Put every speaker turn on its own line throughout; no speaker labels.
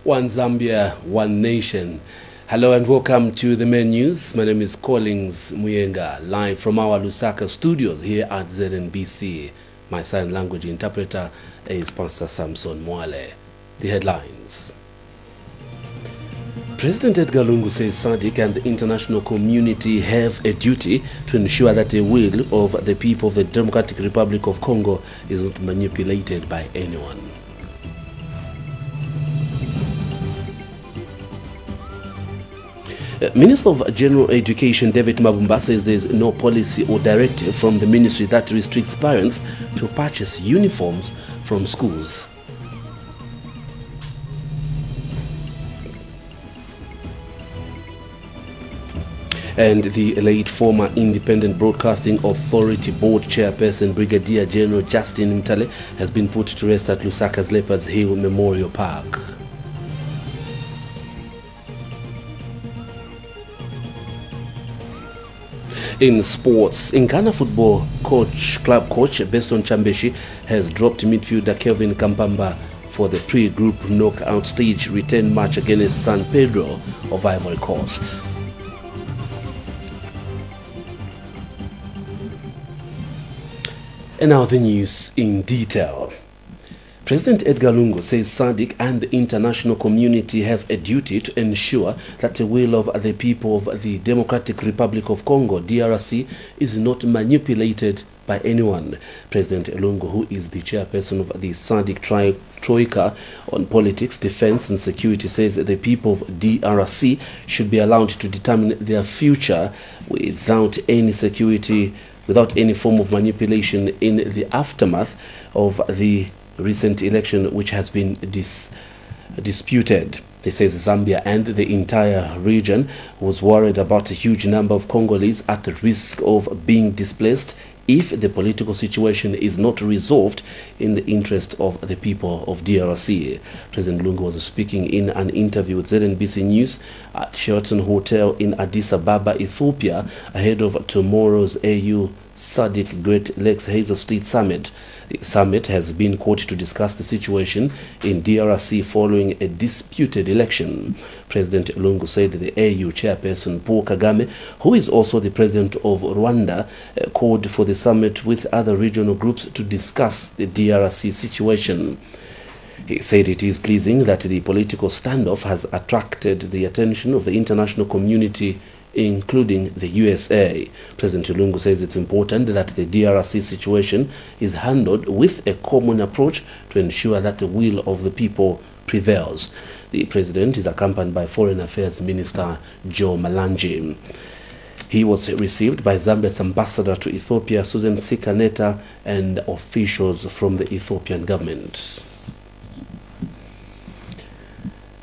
One Zambia, one nation. Hello and welcome to the main news. My name is Condolences live from our Lusaka studios here at ZNBC. My sign language interpreter is Pastor Samson Mutale. The headlines. President Edgar Lungu says SADC and the international community have a duty to ensure that the will of the people of the Democratic Republic of Congo is not manipulated by anyone. Minister of General Education David Mabumba says there is no policy or directive from the ministry that restricts parents to purchase uniforms from schools. And the late former Independent Broadcasting Authority Board Chairperson Brigadier General Justin Mutale has been put to rest at Lusaka's Leopards Hill Memorial Park. In sports, Ghana football club coach Beston Chambeshi has dropped midfielder Kelvin Kampamba for the pre-group knockout stage return match against San Pedro of Ivory Coast. And now the news in detail. President Edgar Lungu says SADC and the international community have a duty to ensure that the will of the people of the Democratic Republic of Congo, DRC, is not manipulated by anyone. President Lungu, who is the chairperson of the SADC Troika on politics, defense and security, says that the people of DRC should be allowed to determine their future without any form of manipulation in the aftermath of the recent election, which has been disputed. He says Zambia and the entire region was worried about a huge number of Congolese at the risk of being displaced if the political situation is not resolved in the interest of the people of DRC. President Lungu was speaking in an interview with ZNBC News at Sheraton Hotel in Addis Ababa, Ethiopia, ahead of tomorrow's AU SADC Great Lakes Hazel Street Summit. The summit has been called to discuss the situation in DRC following a disputed election. President Lungu said the AU chairperson Paul Kagame, who is also the president of Rwanda, called for the summit with other regional groups to discuss the DRC situation. He said it is pleasing that the political standoff has attracted the attention of the international community, including the USA. President Lungu says it's important that the DRC situation is handled with a common approach to ensure that the will of the people prevails. The president is accompanied by Foreign Affairs Minister Joe Malanji. He was received by Zambia's ambassador to Ethiopia, Susan Sikaneta, and officials from the Ethiopian government.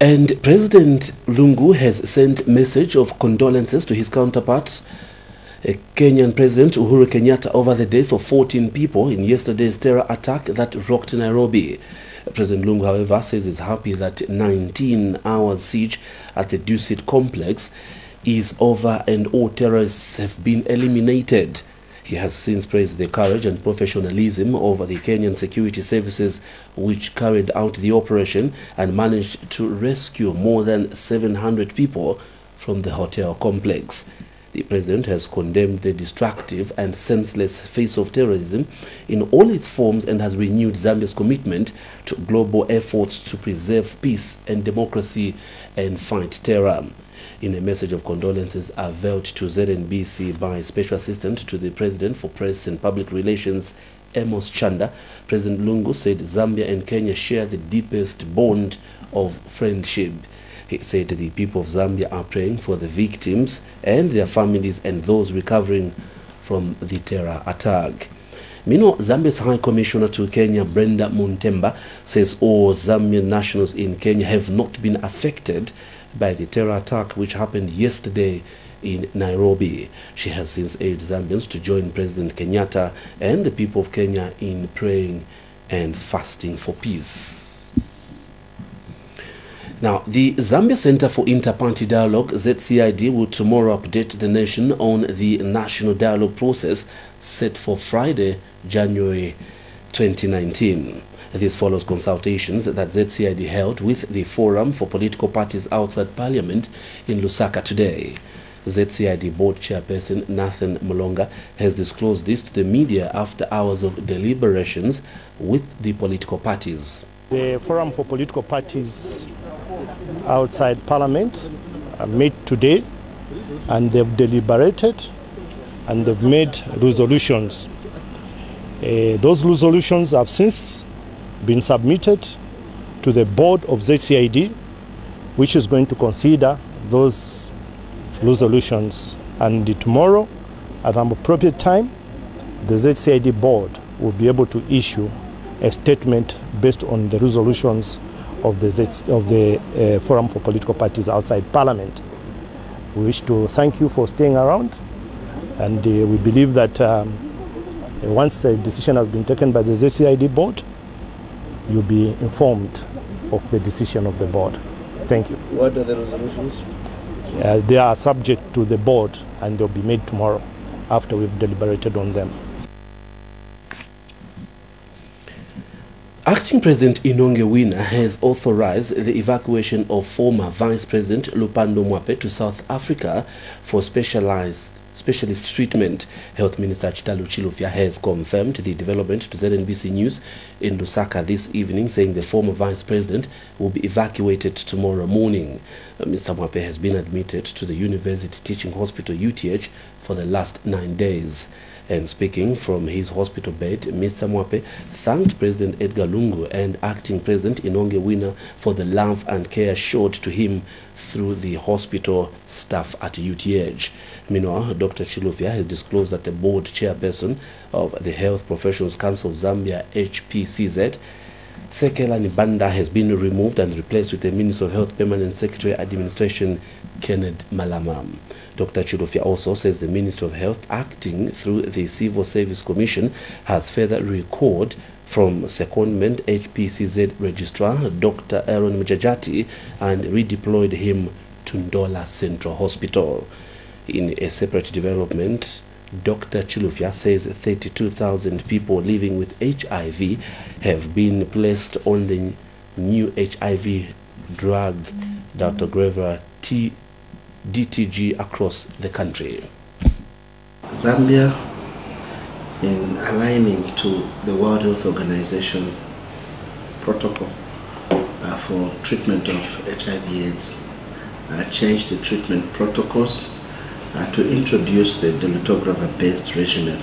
And President Lungu has sent a message of condolences to his counterparts, Kenyan President Uhuru Kenyatta, over the death of 14 people in yesterday's terror attack that rocked Nairobi. President Lungu, however, says he's happy that 19-hour siege at the Dusit complex is over and all terrorists have been eliminated. He has since praised the courage and professionalism of the Kenyan security services, which carried out the operation and managed to rescue more than 700 people from the hotel complex. The president has condemned the destructive and senseless face of terrorism in all its forms and has renewed Zambia's commitment to global efforts to preserve peace and democracy and fight terror. In a message of condolences unveiled to ZNBC by Special Assistant to the President for Press and Public Relations, Amos Chanda, President Lungu said Zambia and Kenya share the deepest bond of friendship. He said the people of Zambia are praying for the victims and their families and those recovering from the terror attack. Meanwhile, Zambia's High Commissioner to Kenya, Brenda Muntemba, says all Zambian nationals in Kenya have not been affected by the terror attack which happened yesterday in Nairobi. She has since urged Zambians to join President Kenyatta and the people of Kenya in praying and fasting for peace. Now, the Zambia Center for Inter-Party Dialogue, ZCID, will tomorrow update the nation on the national dialogue process set for Friday, January 2019. This follows consultations that ZCID held with the Forum for Political Parties Outside Parliament in Lusaka today. ZCID board chairperson Nathan Mulonga has disclosed this to the media after hours of deliberations with the political parties.
The Forum for Political Parties Outside Parliament met today, and they've deliberated and they've made resolutions. Those resolutions have since been submitted to the board of ZCID, which is going to consider those resolutions, and tomorrow at an appropriate time the ZCID board will be able to issue a statement based on the resolutions of the Forum for Political Parties Outside Parliament. We wish to thank you for staying around, and we believe that once the decision has been taken by the ZCID board, you'll be informed of the decision of the board. Thank you.
What are the resolutions?
They are subject to the board, and they'll be made tomorrow after we've deliberated on them.
Acting President Inonge Wina has authorized the evacuation of former Vice President Lupando Mwape to South Africa for specialist treatment. Health Minister Chitalu Chilufya has confirmed the development to ZNBC News in Lusaka this evening, saying the former Vice President will be evacuated tomorrow morning. Mr. Mwape has been admitted to the University Teaching Hospital UTH for the last 9 days. And speaking from his hospital bed, Mr. Mwape thanked President Edgar Lungu and Acting President Inonge Wina for the love and care showed to him through the hospital staff at UTH. Meanwhile, Dr. Chilufya has disclosed that the board chairperson of the Health Professionals Council Zambia HPCZ, Sekela Nibanda, has been removed and replaced with the Minister of Health Permanent Secretary Administration Kenneth Malama. Dr. Chilufya also says the Minister of Health, acting through the Civil Service Commission, has further recalled from secondment HPCZ Registrar Dr. Aaron Mjajati and redeployed him to Ndola Central Hospital. In a separate development, Dr. Chilufya says 32,000 people living with HIV have been placed on the new HIV drug, Dr. Graver DTG, across the country.
Zambia, in aligning to the World Health Organization protocol for treatment of HIV/AIDS, changed the treatment protocols to introduce the dolutegravir-based regimen,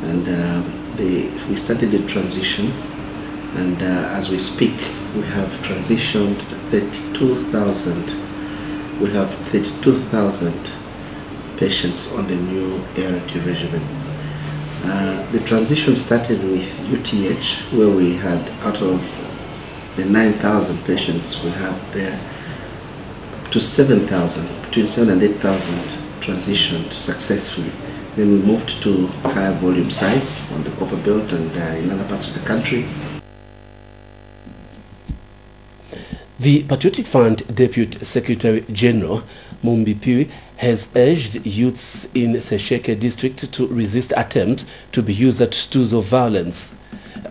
and we started the transition, and as we speak we have transitioned 32,000. We have 32,000 patients on the new ART regimen. The transition started with UTH, where we had, out of the 9,000 patients we had there, to 7,000, between 7,000 and 8,000 transitioned successfully. Then we moved to higher volume sites on the Copper Belt and in other parts of the country.
The Patriotic Front Deputy Secretary General Mumbi Piwi has urged youths in Sesheke district to resist attempts to be used as tools of violence.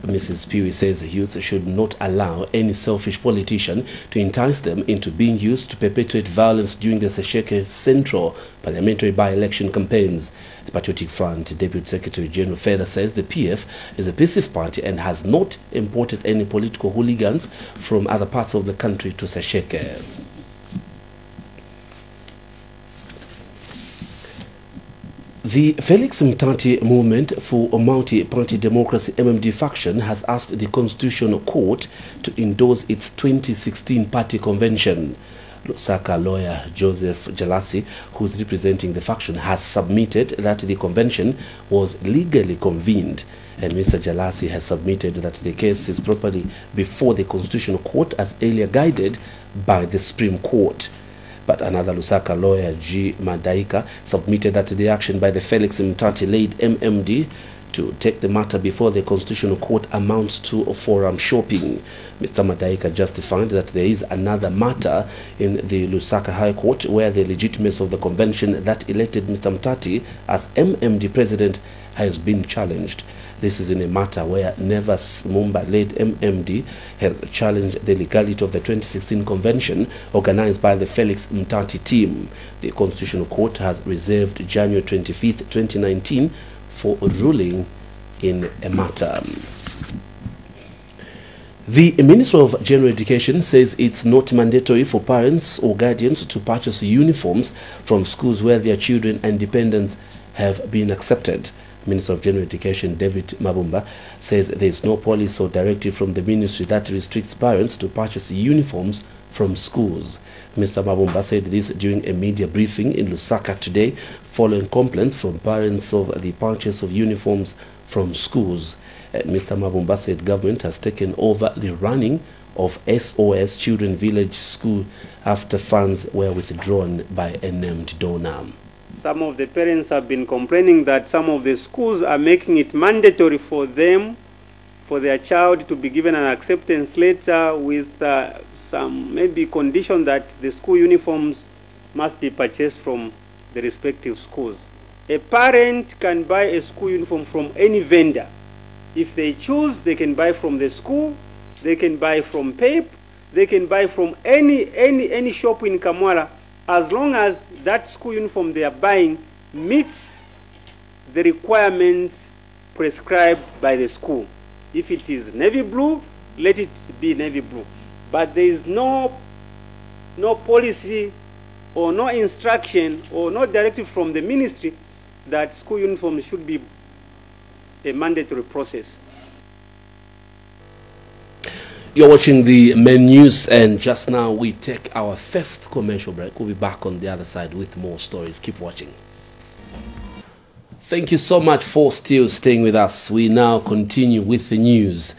Mrs. Piwi says youths should not allow any selfish politician to entice them into being used to perpetuate violence during the Sesheke Central parliamentary by-election campaigns. The Patriotic Front Deputy Secretary General further says the PF is a peaceful party and has not imported any political hooligans from other parts of the country to Sesheke. The Felix Mutale Movement for a Multi-Party Democracy MMD faction has asked the Constitutional Court to endorse its 2016 party convention. Lusaka lawyer Joseph Jalasi, who is representing the faction, has submitted that the convention was legally convened, and Mr. Jalasi has submitted that the case is properly before the Constitutional Court as earlier guided by the Supreme Court. But another Lusaka lawyer, G. Madaika, submitted that the action by the Felix Mutale-led MMD to take the matter before the Constitutional Court amounts to forum shopping. Mr. Madaika justified that there is another matter in the Lusaka High Court where the legitimacy of the convention that elected Mr. Mutale as MMD president has been challenged. This is in a matter where Nevas Mumba-led MMD has challenged the legality of the 2016 convention organized by the Felix Mutale team. The Constitutional Court has reserved January 25th, 2019 for ruling in a matter. The Minister of General Education says it's not mandatory for parents or guardians to purchase uniforms from schools where their children and dependents have been accepted. Minister of General Education David Mabumba says there is no policy or directive from the ministry that restricts parents to purchase uniforms from schools. Mr. Mabumba said this during a media briefing in Lusaka today following complaints from parents of the purchase of uniforms from schools. Mr. Mabumba said government has taken over the running of SOS Children Village School after funds were withdrawn by a named donor.
Some of the parents have been complaining that some of the schools are making it mandatory for them, for their child to be given an acceptance letter with some maybe condition that the school uniforms must be purchased from the respective schools. A parent can buy a school uniform from any vendor. If they choose, they can buy from the school, they can buy from PEP, they can buy from any shop in Kamwala, as long as that school uniform they are buying meets the requirements prescribed by the school. If it is navy blue, let it be navy blue. But there is no policy or no instruction or no directive from the ministry that school uniforms should be a mandatory process.
You're watching the main news, and just now we take our first commercial break. We'll be back on the other side with more stories. Keep watching. Thank you so much for still staying with us. We now continue with the news.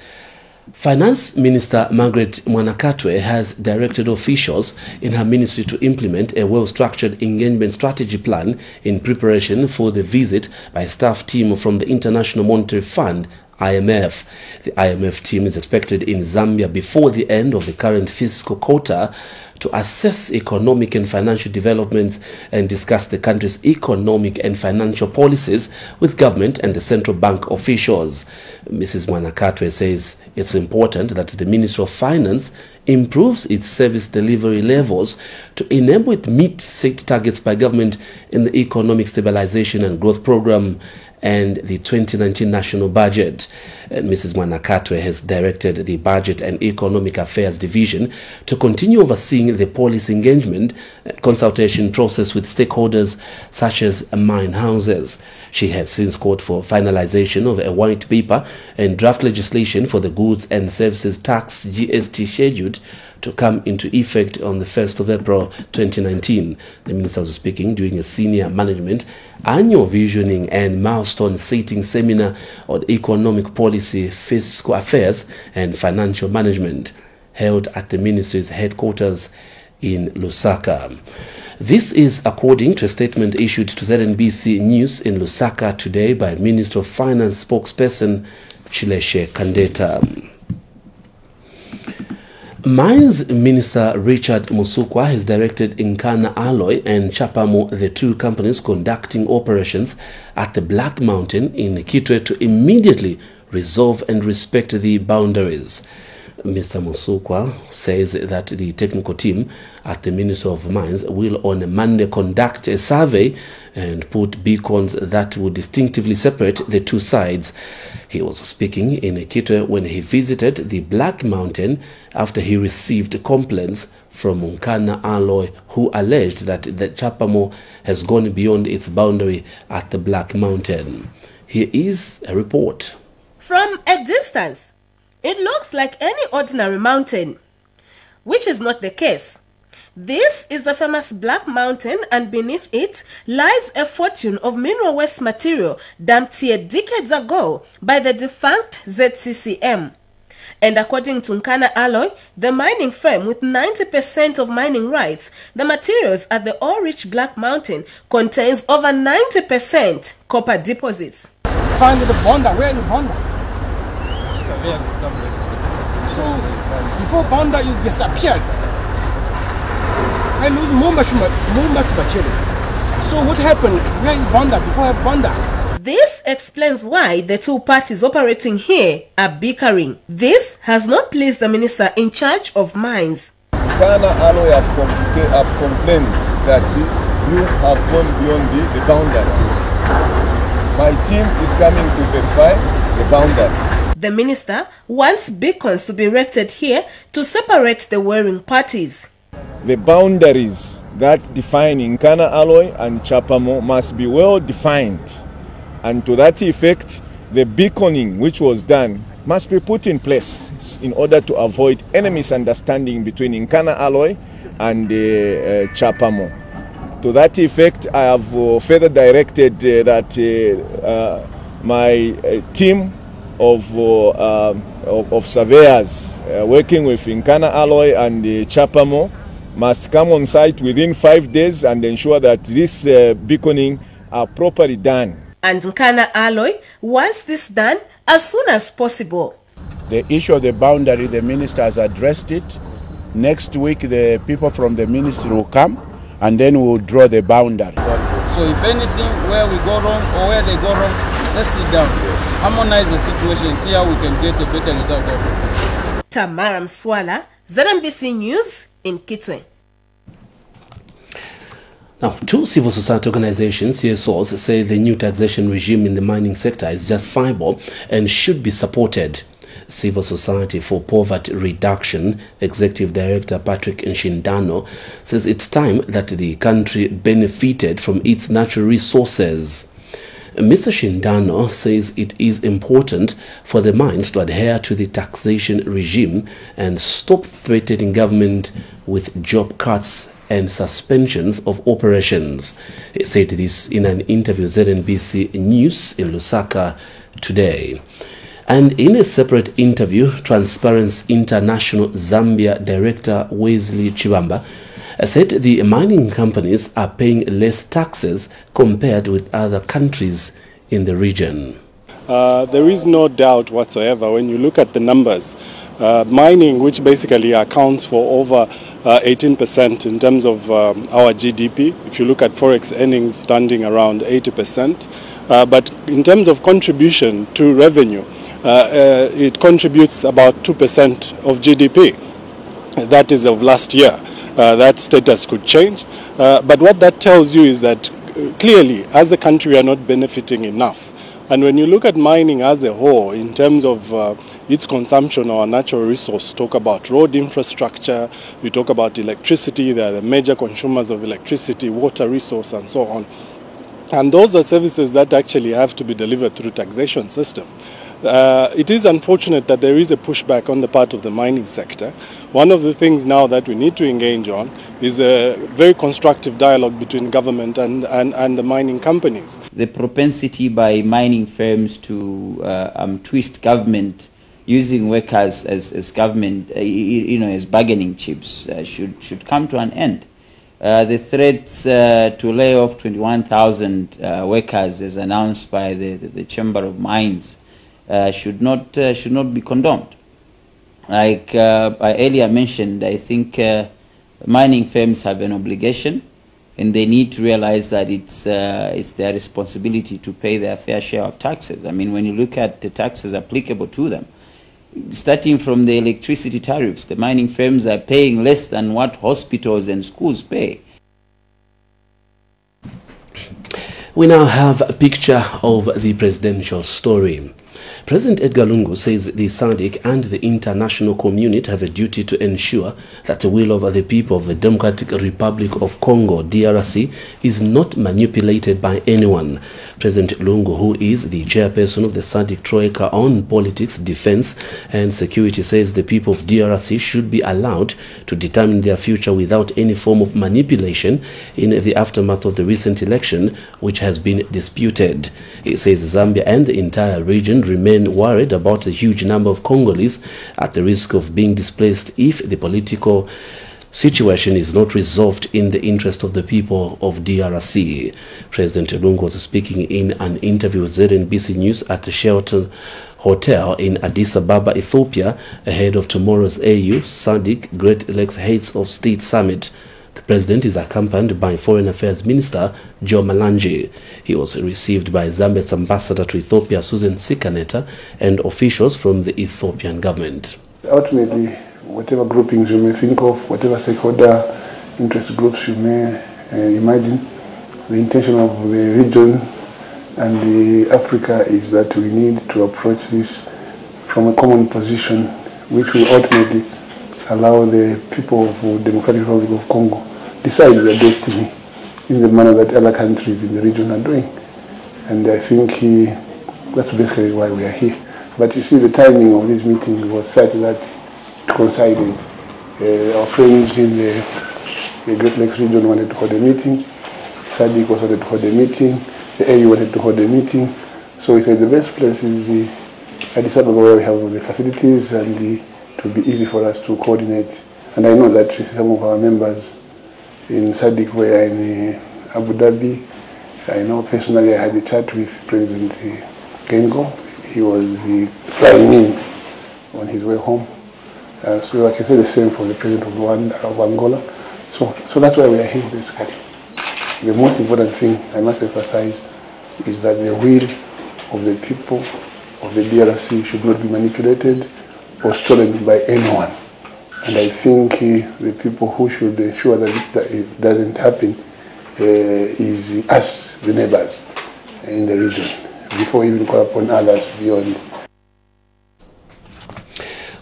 Finance Minister Margaret Mwanakatwe has directed officials in her ministry to implement a well-structured engagement strategy plan in preparation for the visit by a staff team from the International Monetary Fund, IMF. The IMF team is expected in Zambia before the end of the current fiscal quarter to assess economic and financial developments and discuss the country's economic and financial policies with government and the central bank officials. Mrs. Mwanakatwe says it's important that the Ministry of Finance improves its service delivery levels to enable it meet set targets by government in the Economic Stabilization and Growth Program and the 2019 national budget. Mrs. Mwanakatwe has directed the Budget and Economic Affairs Division to continue overseeing the policy engagement and consultation process with stakeholders such as mine houses. She has since called for finalization of a white paper and draft legislation for the Goods and Services Tax GST scheduled to come into effect on the 1st of April 2019. The minister was speaking during a senior management annual visioning and milestone setting seminar on economic policy, fiscal affairs and financial management held at the ministry's headquarters in Lusaka. This is according to a statement issued to ZNBC News in Lusaka today by Minister of Finance spokesperson Chileshe Kandeta. Mines Minister Richard Musukwa has directed Nkana Alloy and Chapamo, the two companies conducting operations at the Black Mountain in Kitwe, to immediately resolve and respect the boundaries. Mr. Musukwa says that the technical team at the Ministry of Mines will on Monday conduct a survey and put beacons that will distinctively separate the two sides. He was speaking in Kitwe when he visited the Black Mountain after he received complaints from Nkana Alloy, who alleged that the Chapamo has gone beyond its boundary at the Black Mountain. Here is a report.
From a distance, it looks like any ordinary mountain, which is not the case. This is the famous Black Mountain, and beneath it lies a fortune of mineral waste material dumped here decades ago by the defunct ZCCM. And according to Nkana Alloy, the mining firm with 90% of mining rights, the materials at the ore-rich Black Mountain contains over 90% copper deposits.
find the Bonda. Where is Bonda? So before Bonda is disappeared, I lose more much material. So what happened? Where is Bonda before I have Bonda?
This explains why the two parties operating here are bickering. This has not pleased the minister in charge of mines.
Ghana Alloy have complained that you have gone beyond the boundary. My team is coming to verify the boundary.
The minister wants beacons to be erected here to separate the warring parties.
The boundaries that define Ghana Alloy and Chapamo must be well defined. And to that effect, the beaconing which was done must be put in place in order to avoid any misunderstanding between Ghana Alloy and Chapamo. To that effect, I have further directed that my team of surveyors working with Ghana Alloy and Chapamo must come on site within 5 days and ensure that this beaconing are properly done.
And Ghana Alloy wants this done as soon as possible.
The issue of the boundary, the minister has addressed it. Next week, the people from the ministry will come and then we'll draw the boundary.
So if anything, where we go wrong or where they go wrong, let's sit down, harmonize the situation, see how we can get a better result out of it.
Tamara Mswala, ZNBC News in Kitwe.
Now, two civil society organizations, CSOs, say the new taxation regime in the mining sector is justifiable and should be supported. Civil Society for Poverty Reduction Executive Director Patrick Nshindano says it's time that the country benefited from its natural resources. Mr. Shindano says it is important for the mines to adhere to the taxation regime and stop threatening government with job cuts and suspensions of operations. He said this in an interview with ZNBC News in Lusaka today. And in a separate interview, Transparency International Zambia Director Wesley Chibamba said the mining companies are paying less taxes compared with other countries in the region.
There is no doubt whatsoever when you look at the numbers. Mining, which basically accounts for over 18% in terms of our GDP, if you look at forex earnings standing around 80%, but in terms of contribution to revenue, it contributes about 2% of GDP. That is of last year. That status could change. But what that tells you is that clearly, as a country, we are not benefiting enough. And when you look at mining as a whole, in terms of its consumption of our natural resource, talk about road infrastructure, you talk about electricity, they are the major consumers of electricity, water resource, and so on. And those are services that actually have to be delivered through taxation system. It is unfortunate that there is a pushback on the part of the mining sector. One of the things now that we need to engage on is a very constructive dialogue between government and the mining companies.
The propensity by mining firms to twist government using workers as government, as bargaining chips should come to an end. The threats to lay off 21,000 workers as announced by the Chamber of Mines should not be condoned. Like I earlier mentioned, I think mining firms have an obligation, and they need to realize that it's their responsibility to pay their fair share of taxes. I mean, when you look at the taxes applicable to them, starting from the electricity tariffs, the mining firms are paying less than what hospitals and schools pay.
We now have a picture of the presidential story. President Edgar Lungu says the SADC and the international community have a duty to ensure that the will of the people of the Democratic Republic of Congo, DRC, is not manipulated by anyone. President Lungu, who is the chairperson of the SADC Troika on politics, defense and security, says the people of DRC should be allowed to determine their future without any form of manipulation in the aftermath of the recent election, which has been disputed. He says Zambia and the entire region remain worried about a huge number of Congolese at the risk of being displaced if the political situation is not resolved in the interest of the people of DRC. President Lungu was speaking in an interview with ZNBC News at the Sheraton Hotel in Addis Ababa, Ethiopia, ahead of tomorrow's AU SADC Great Lakes Heads of State Summit. The president is accompanied by Foreign Affairs Minister Joe Malanje. He was received by Zambia's ambassador to Ethiopia, Susan Sikaneta, and officials from the Ethiopian government.
Ultimately, whatever groupings you may think of, whatever stakeholder interest groups you may imagine, the intention of the region and the Africa is that we need to approach this from a common position, which will ultimately allow the people of the Democratic Republic of Congo decide their destiny in the manner that other countries in the region are doing. And I think that's basically why we are here. But you see, the timing of this meeting was such that it coincided. Our friends in the Great Lakes region wanted to hold a meeting, SADC was wanted to hold a meeting, the AU wanted to hold a meeting. So we said the best place is the Addis Ababa, where we have the facilities and it will be easy for us to coordinate. And I know that some of our members in SADC were in Abu Dhabi. I know personally I had a chat with President Kengo. He was flying in on his way home. So I can say the same for the President of Angola. So that's why we are here basically. The most important thing I must emphasize is that the will of the people of the DRC should not be manipulated or stolen by anyone. And I think the people who should ensure that it doesn't happen is us, the neighbors in the region, before we even call upon others beyond.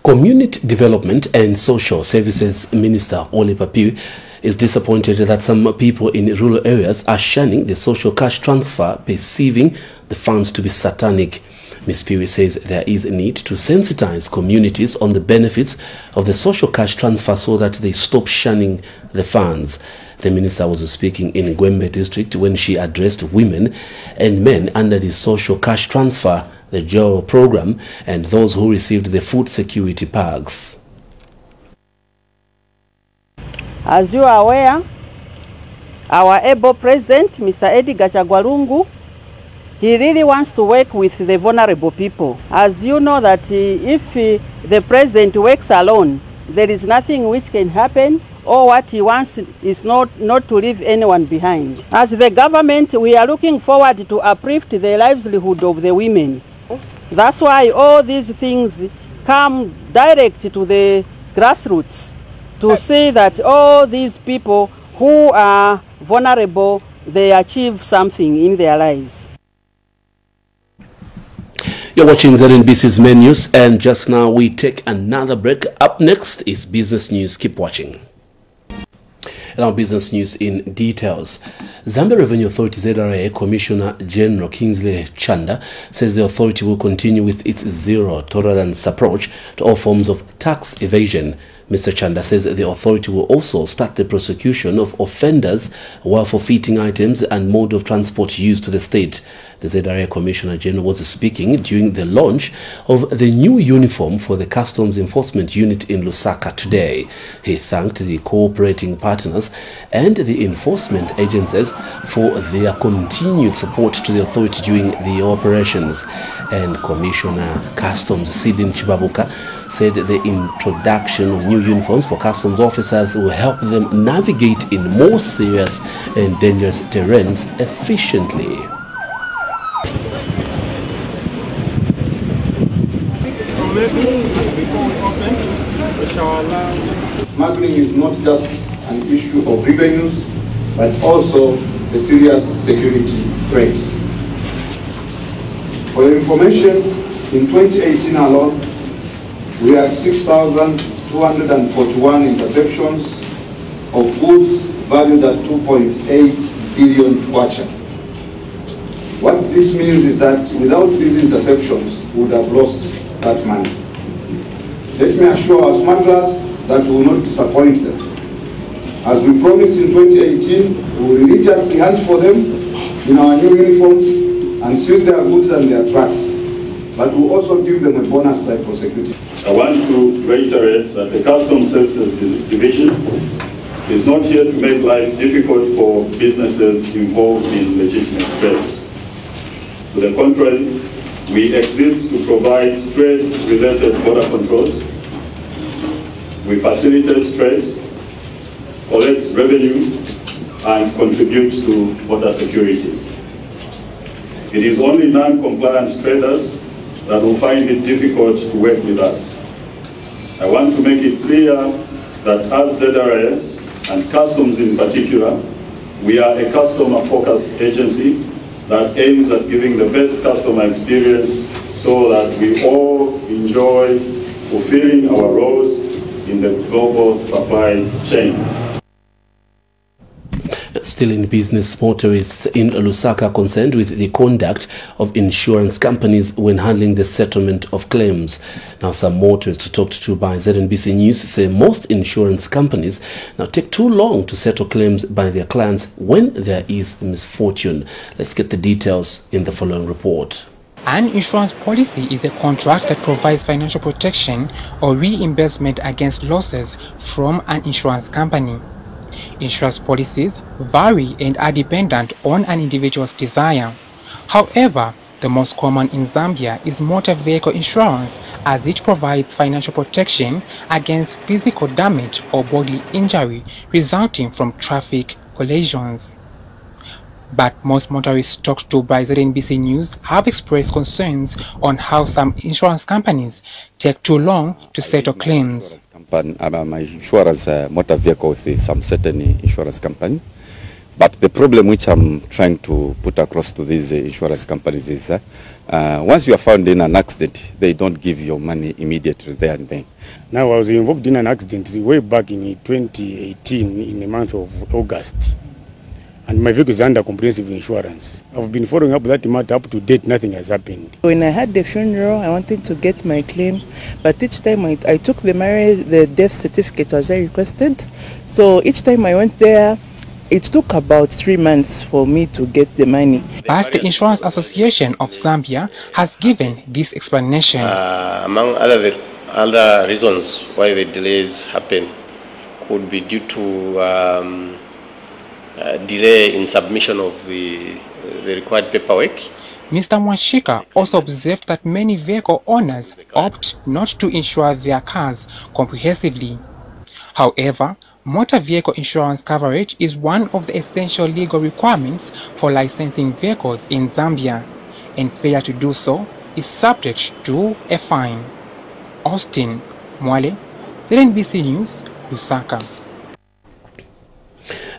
Community Development and Social Services Minister Ole Papiu is disappointed that some people in rural areas are shunning the social cash transfer, perceiving the funds to be satanic. Ms. Piwi says there is a need to sensitize communities on the benefits of the social cash transfer so that they stop shunning the funds. The minister was speaking in Gwembe district when she addressed women and men under the social cash transfer, the JORO program, and those who received the food security packs.
As you are aware, our able president, Mr. Edgar Chagwa, he really wants to work with the vulnerable people. As you know that if the president works alone, there is nothing which can happen, or what he wants is not to leave anyone behind. As the government, we are looking forward to uplift the livelihood of the women. That's why all these things come direct to the grassroots to see that all these people who are vulnerable, they achieve something in their lives.
You're watching ZNBC's main news, and just now we take another break. Up next is business news. Keep watching. And our business news in details. Zambia Revenue Authority ZRA Commissioner General Kingsley Chanda says the authority will continue with its zero-tolerance approach to all forms of tax evasion. Mr. Chanda says the authority will also start the prosecution of offenders while forfeiting items and mode of transport used to the state. The ZRA Commissioner General was speaking during the launch of the new uniform for the Customs Enforcement Unit in Lusaka today. He thanked the cooperating partners and the enforcement agencies for their continued support to the authority during the operations. And Commissioner Customs Sidin Chibabuka said the introduction of new uniforms for customs officers will help them navigate in more serious and dangerous terrains efficiently.
Smuggling is not just an issue of revenues, but also a serious security threat. For your information, in 2018 alone, we had 6,241 interceptions of goods valued at 2.8 billion kwacha. What this means is that without these interceptions, we would have lost that money. Let me assure our smugglers that we will not disappoint them. As we promised in 2018, we will religiously hunt for them in our new uniforms and seize their goods and their trucks. But we will also give them a bonus by prosecuting.
I want to reiterate that the Customs Services Division is not here to make life difficult for businesses involved in legitimate trade. To the contrary, we exist to provide trade-related border controls. We facilitate trade, collect revenue, and contribute to border security. It is only non-compliant traders that will find it difficult to work with us. I want to make it clear that as ZRA, and Customs in particular, we are a customer-focused agency that aims at giving the best customer experience so that we all enjoy fulfilling our roles in the global supply chain.
Still in business, motorists in Lusaka are concerned with the conduct of insurance companies when handling the settlement of claims. Now, some motorists talked to by ZNBC News say most insurance companies now take too long to settle claims by their clients when there is misfortune. Let's get the details in the following report.
An insurance policy is a contract that provides financial protection or reimbursement against losses from an insurance company. Insurance policies vary and are dependent on an individual's desire. However, the most common in Zambia is motor vehicle insurance, as it provides financial protection against physical damage or bodily injury resulting from traffic collisions. But most motorists talked to by ZNBC News have expressed concerns on how some insurance companies take too long to settle claims.
My insurance motor vehicle with some certain insurance company. But the problem which I'm trying to put across to these insurance companies is once you are found in an accident, they don't give your money immediately there and then.
Now, I was involved in an accident way back in 2018 in the month of August. And my vehicle is under comprehensive insurance. I've been following up that matter up to date, nothing has happened.
When I had the funeral, I wanted to get my claim, but each time I took the death certificate as I requested. So each time I went there, it took about 3 months for me to get the money.
But the Insurance Association of Zambia has given this explanation.
Among other reasons why the delays happen could be due to delay in submission of the required paperwork.
Mr. Mwashika also observed that many vehicle owners opt not to insure their cars comprehensively. However, motor vehicle insurance coverage is one of the essential legal requirements for licensing vehicles in Zambia, and failure to do so is subject to a fine. Austin Mutale, ZNBC News, Lusaka.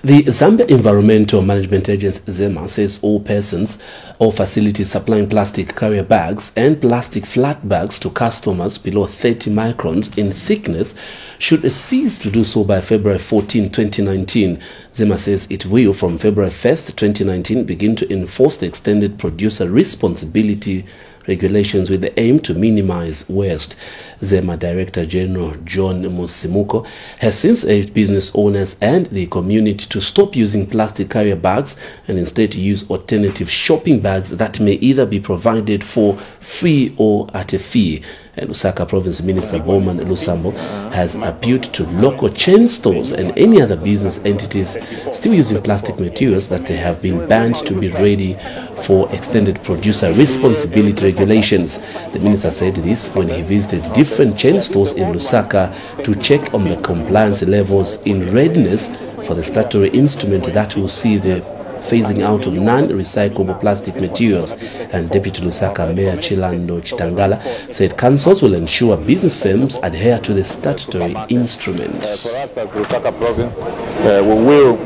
The Zambia Environmental Management Agency, ZEMA, says all persons or facilities supplying plastic carrier bags and plastic flat bags to customers below 30 microns in thickness should cease to do so by February 14, 2019. ZEMA says it will, from February 1st, 2019, begin to enforce the extended producer responsibility regulations with the aim to minimize waste. ZEMA Director General John Musimuko has since urged business owners and the community to stop using plastic carrier bags and instead use alternative shopping bags that may either be provided for free or at a fee. And Lusaka Province Minister Bowman Lusambo has appealed to local chain stores and any other business entities still using plastic materials that they have been banned to be ready for extended producer responsibility regulations. The minister said this when he visited different chain stores in Lusaka to check on the compliance levels in readiness for the statutory instrument that will see the phasing out of non-recyclable plastic materials. And Deputy Lusaka Mayor Chilando Chitangala said councils will ensure business firms adhere to the statutory instrument.
For us as Lusaka Province, we will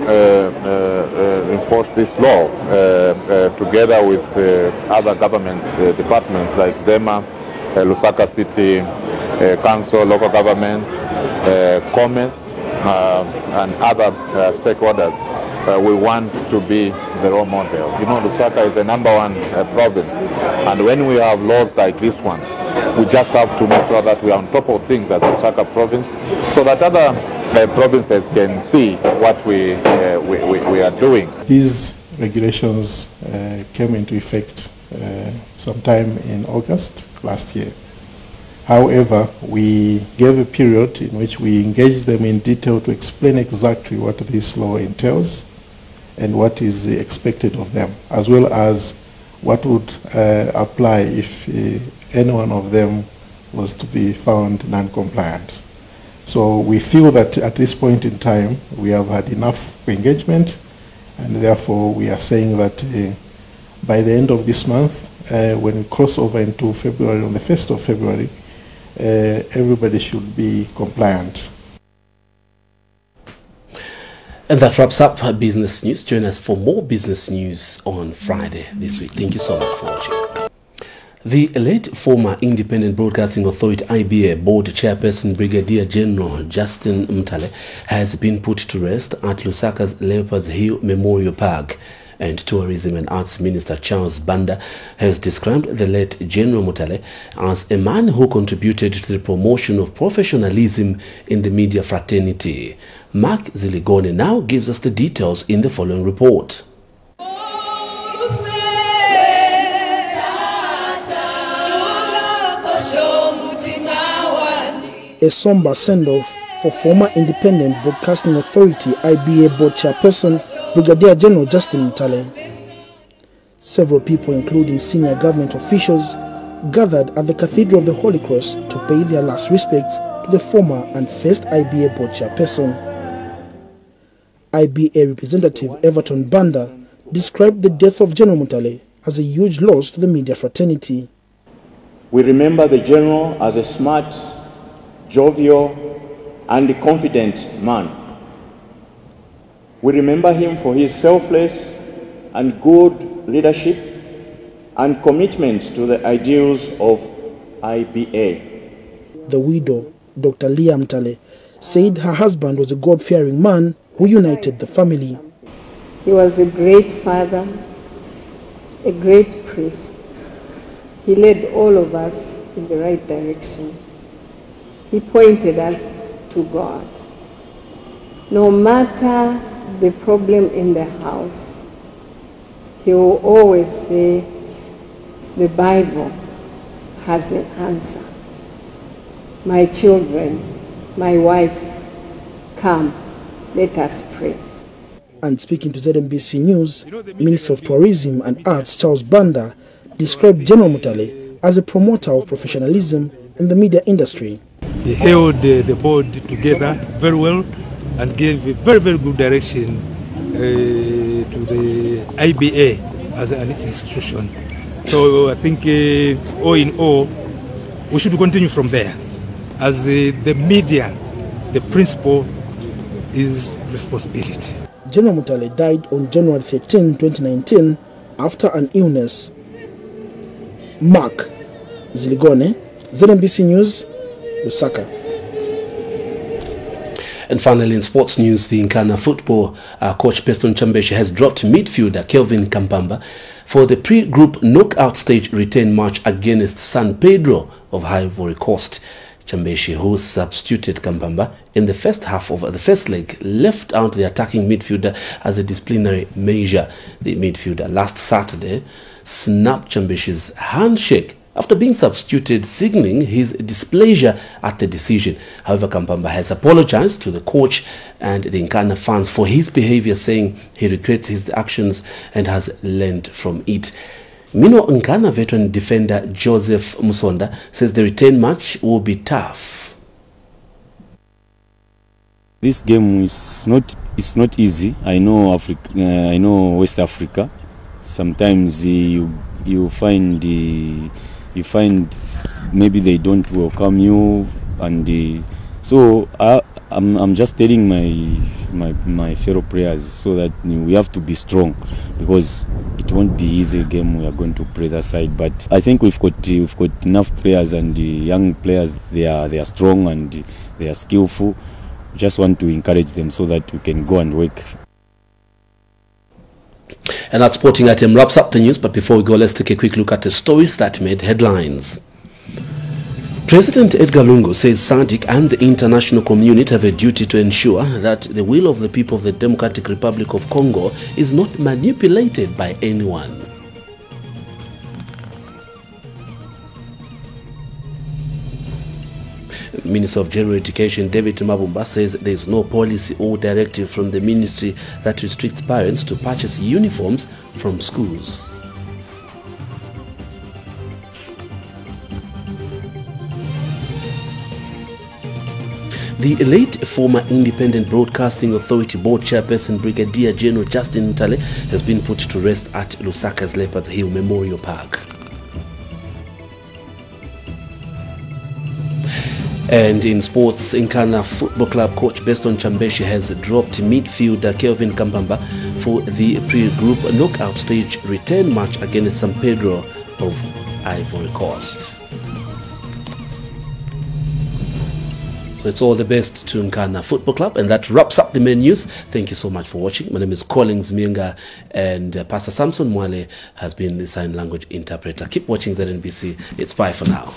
enforce this law together with other government departments like ZEMA, Lusaka City Council, local government, commerce, and other stakeholders. We want to be the role model. You know, Lusaka is the #1 province, and when we have laws like this one, we just have to make sure that we are on top of things at Lusaka province, so that other provinces can see what we are doing.
These regulations came into effect sometime in August last year, However, we gave a period in which we engaged them in detail to explain exactly what this law entails and what is expected of them, as well as what would apply if any one of them was to be found non-compliant. So we feel that at this point in time we have had enough engagement, and therefore we are saying that by the end of this month, when we cross over into February, on the 1st of February, everybody should be compliant.
And that wraps up business news. Join us for more business news on Friday this week. Thank you so much for watching. The late former Independent Broadcasting Authority IBA Board Chairperson Brigadier General Justin Mutale has been put to rest at Lusaka's Leopards Hill Memorial Park. And Tourism and Arts Minister Charles Banda has described the late General Mutale as a man who contributed to the promotion of professionalism in the media fraternity. Mark Ziligone now gives us the details in the following report.
A somber send-off for former Independent Broadcasting Authority IBA Board Chairperson Brigadier General Justin Mutale. Several people, including senior government officials, gathered at the Cathedral of the Holy Cross to pay their last respects to the former and first IBA Board Chairperson. IBA representative Everton Banda described the death of General Mutale as a huge loss to the media fraternity.
We remember the General as a smart, jovial, and confident man. We remember him for his selfless and good leadership and commitment to the ideals of IBA.
The widow, Dr. Leah Mutale, said her husband was a God-fearing man who united the family.
He was a great father, a great priest. He led all of us in the right direction. He pointed us to God. No matter the problem in the house, he will always say, the Bible has an answer. My children, my wife, come, let us pray.
And speaking to ZNBC News, Minister of Tourism and Arts Charles Banda described General Mutale as a promoter of professionalism in the media industry.
He held the board together very well and gave a very, very good direction to the IBA as an institution. So I think all in all, we should continue from there. As the media, the principle is responsibility.
General Mutale died on January 13, 2019 after an illness. Mark Ziligone, ZNBC News, Lusaka.
And finally, in sports news, the Nkana football coach Peston Chambeshi has dropped midfielder Kelvin Kampamba for the pre-group knockout stage return match against San Pedro of Ivory Coast. Chambeshi, who substituted Kampamba in the first half of the first leg, left out the attacking midfielder as a disciplinary measure. The midfielder last Saturday snapped Chambeshi's handshake after being substituted, signaling his displeasure at the decision. However, Kampamba has apologized to the coach and the Nkana fans for his behavior, saying he regrets his actions and has learned from it. Meanwhile, Nkana veteran defender Joseph Musonda says the return match will be tough.
This game is not easy. I know Africa, I know West Africa. Sometimes you find maybe they don't welcome you, and so I'm just telling my fellow players so that we have to be strong, because it won't be easy game we are going to play that side. But I think we've got enough players, and the young players, they are strong and they are skillful. Just want to encourage them so that we can go and work.
And that sporting item wraps up the news, but before we go, let's take a quick look at the stories that made headlines. President Edgar Lungu says SADC and the international community have a duty to ensure that the will of the people of the Democratic Republic of Congo is not manipulated by anyone. Minister of General Education David Mabumba says there is no policy or directive from the ministry that restricts parents to purchase uniforms from schools. The late former Independent Broadcasting Authority Board Chairperson Brigadier General Justin Mutale has been put to rest at Lusaka's Leopards Hill Memorial Park. And in sports, Nkana Football Club coach Beston Chambeshi has dropped midfielder Kelvin Kampamba for the pre-group knockout stage return match against San Pedro of Ivory Coast. So it's all the best to Nkana Football Club, and that wraps up the main news. Thank you so much for watching. My name is Collins Mienga, and Pastor Samson Mwale has been the sign language interpreter. Keep watching ZNBC. It's bye for now.